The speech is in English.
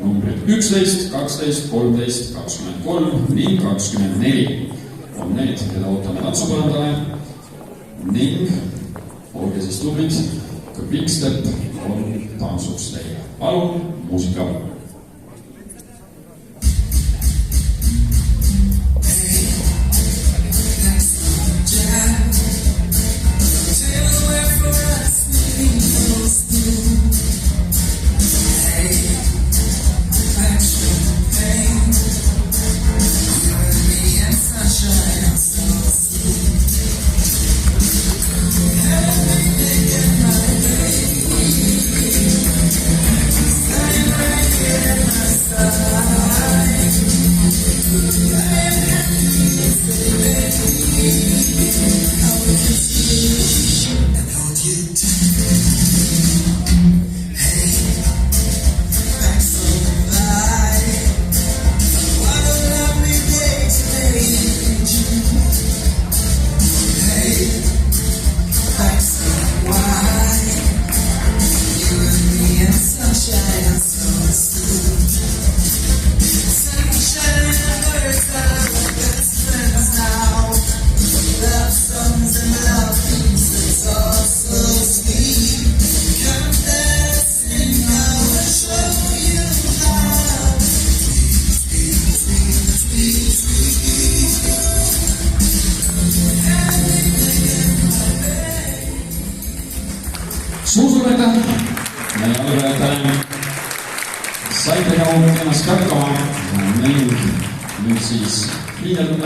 numbrid 11, 12, 13, 23 ning 24 on need, keda ootame tantsupõrandale ning olge siis tublid, ka Quickstep on tantsuks teile. Palun, muusika! Suur aitäh! Meie algajatele saite ennast hakkama ning nüüd siis liideldame